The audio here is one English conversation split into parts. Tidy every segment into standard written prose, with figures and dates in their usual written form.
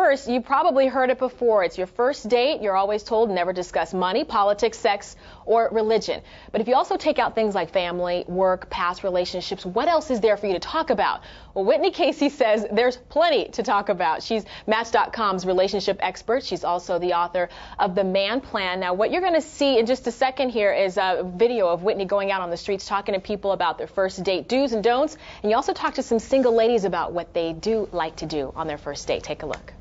first, you probably heard it before. It's your first date. You're always told never discuss money, politics, sex, or religion. But if you also take out things like family, work, past relationships, what else is there for you to talk about? Well, Whitney Casey says there's plenty to talk about. She's Match.com's relationship expert. She's also the author of The Man Plan. Now, what you're going to see in just a second here is a video of Whitney going out on the streets talking to people about their first date do's and don'ts. And you also talk to some single ladies about what they do like to do on their first date. Take a look.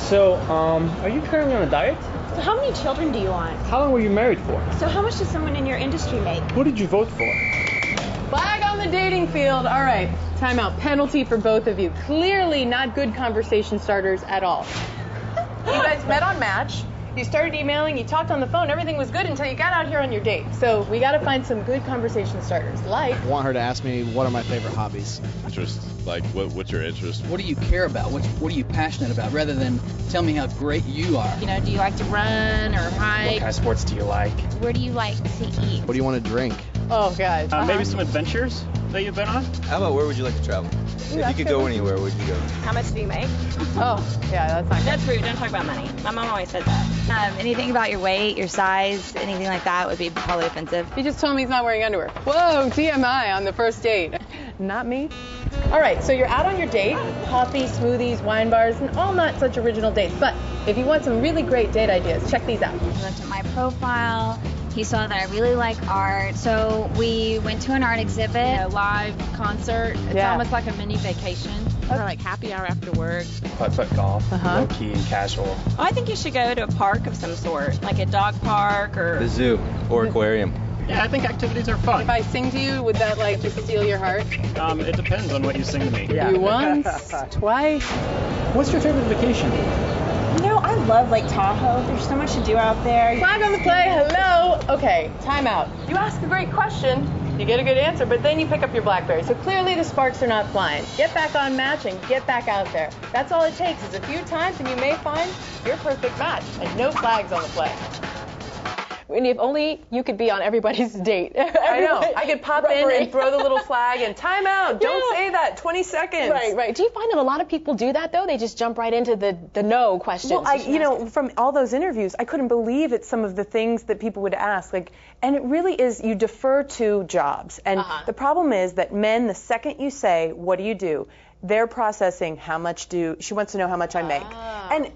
So, are you currently on a diet? So how many children do you want? How long were you married for? So how much does someone in your industry make? Who did you vote for? Flag on the dating field. All right, timeout. Penalty for both of you. Clearly not good conversation starters at all. You guys met on Match. You started emailing, you talked on the phone, everything was good until you got out here on your date. So we got to find some good conversation starters, like... I want her to ask me what are my favorite hobbies. Interest, like what's your interest? What do you care about? What are you passionate about? Rather than tell me how great you are. You know, do you like to run or hike? What kind of sports do you like? Where do you like to eat? What do you want to drink? Oh, God. Maybe some adventures that you've been on? How about where would you like to travel? If you could go anywhere, where would you go? How much do you make? Oh, yeah, that's not good. That's rude. Don't talk about money. My mom always said that. Anything about your weight, your size, anything like that would be probably offensive. He just told me he's not wearing underwear. Whoa, TMI on the first date. Not me. All right, so you're out on your date. Coffee, smoothies, wine bars, and all not such original dates. But if you want some really great date ideas, check these out. He looked at my profile. He saw that I really like art. So we went to an art exhibit. A live concert. It's almost like a mini vacation. Or like happy hour after work. Putt-putt golf, low-key, casual. I think you should go to a park of some sort, like a dog park or... The zoo or aquarium. Yeah, I think activities are fun. If I sing to you, would that like just steal your heart? It depends on what you sing to me. You once, twice. What's your favorite vacation? You know, I love Lake Tahoe. There's so much to do out there. Flag on the play, hello. Okay, time out. You ask a great question, you get a good answer, but then you pick up your BlackBerry. So clearly the sparks are not flying. Get back on Match and get back out there. That's all it takes is a few times and you may find your perfect match and no flags on the play. And if only you could be on everybody's date. I know. I could pop in and throw the little flag and time out. Don't say that. 20 seconds. Right. Do you find that a lot of people do that, though? They just jump right into the no questions. Well, from all those interviews, I couldn't believe it's some of the things that people would ask. And it really is, you defer to jobs. And the problem is that men, the second you say, what do you do? They're processing she wants to know how much I make. And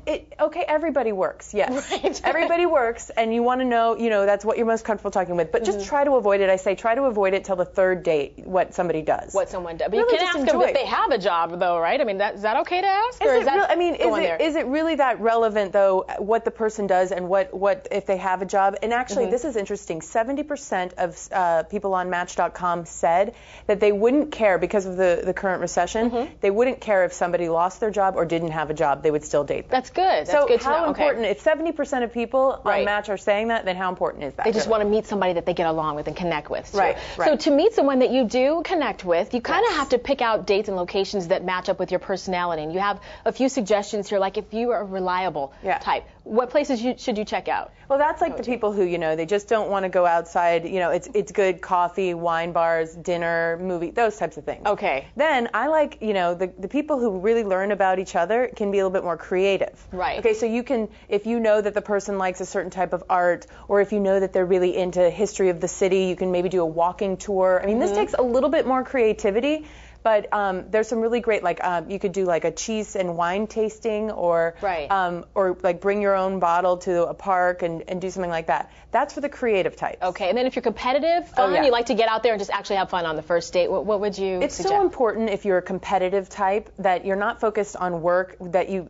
everybody works, yes. Right. Everybody works, and you want to know, that's what you're most comfortable talking with. But just try to avoid it. I say try to avoid it till the third date, what somebody does. What someone does. But really you can ask them if they have a job, though, right? I mean, is that okay to ask? Is it really that relevant, though, what the person does and what if they have a job? And actually, this is interesting. 70% of people on Match.com said that they wouldn't care because of the current recession. They wouldn't care if somebody lost their job or didn't have a job. They would still date them. That's good. So good to how know. important, if 70% of people on Match are saying that, then how important is that? They just want to meet somebody that they get along with and connect with. Right. So to meet someone that you do connect with, you kind of have to pick out dates and locations that match up with your personality. And you have a few suggestions here, like if you are a reliable type, what places should you check out? Well, that's like the people who, they just don't want to go outside. It's good coffee, wine bars, dinner, movie, those types of things. Okay. Then I like, the people who really learn about each other can be a little bit more creative. Right. Okay, so you can, if you know that the person likes a certain type of art, or if you know that they're really into history of the city, you can maybe do a walking tour. I mean, this takes a little bit more creativity. But there's some really great, you could do like a cheese and wine tasting, or like bring your own bottle to a park and do something like that. That's for the creative types. Okay, and then if you're competitive, you like to get out there and just actually have fun on the first date, what would you It's suggest? so important if you're a competitive type that you're not focused on work, that you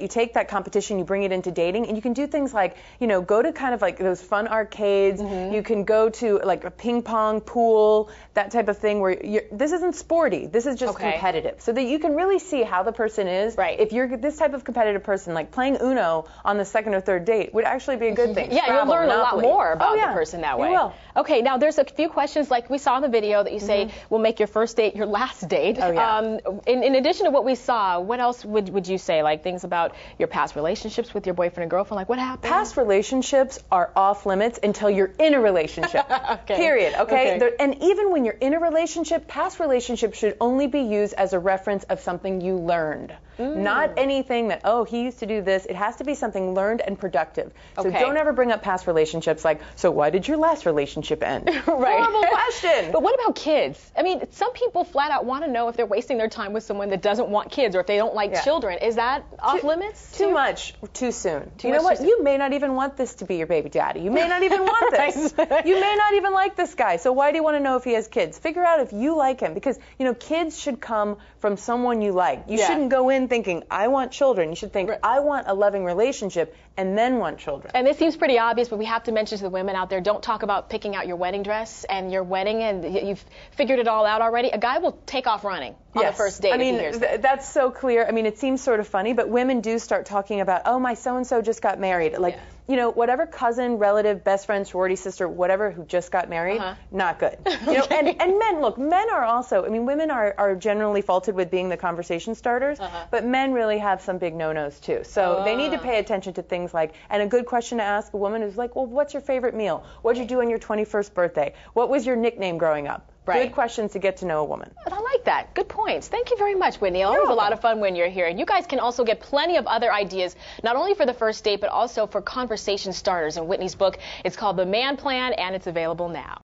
take that competition, you bring it into dating, and you can do things like, go to kind of like those fun arcades. You can go to like a ping pong pool, that type of thing where this isn't sports. flirty. This is just competitive. So that you can really see how the person is. Right. If you're this type of competitive person, like playing Uno on the second or third date would actually be a good thing. Yeah, you'll learn a lot more about the person that way. You will. Okay, now there's a few questions like we saw in the video that you say will make your first date your last date. Oh, yeah. In addition to what we saw, what else would you say? Like things about your past relationships with your boyfriend and girlfriend? Like what happened? Past relationships are off limits until you're in a relationship. Period. Okay? And even when you're in a relationship, past relationships should only be used as a reference of something you learned. Not anything that, oh, he used to do this. It has to be something learned and productive. So don't ever bring up past relationships like, so why did your last relationship end? Right. Horrible question. But what about kids? I mean, some people flat out want to know if they're wasting their time with someone that doesn't want kids or if they don't like children. Is that off limits? Too much, too soon. You know what? You may not even want this to be your baby daddy. You may not even want this. You may not even like this guy. So why do you want to know if he has kids? Figure out if you like him, because, you know, kids should come from someone you like. You shouldn't go in thinking, I want children. You should think, I want a loving relationship, and then want children. And this seems pretty obvious, but we have to mention to the women out there, don't talk about picking out your wedding dress and your wedding and you've figured it all out already. A guy will take off running on the first date. I mean, if he hears that. That's so clear. I mean, it seems sort of funny, but women do start talking about, oh, my so-and-so just got married. Like, you know, whatever cousin, relative, best friend, sorority sister, whatever, who just got married, not good. You know, and men, look, men are also, I mean, women are generally faulted with being the conversation starters, but men really have some big no-nos too. So they need to pay attention to things like, and a good question to ask a woman is like, well, what's your favorite meal? What'd you do on your 21st birthday? What was your nickname growing up? Good questions to get to know a woman. I like that. Good points. Thank you very much, Whitney. Always a lot of fun when you're here. And you guys can also get plenty of other ideas, not only for the first date, but also for conversation starters in Whitney's book. It's called The Man Plan, and it's available now.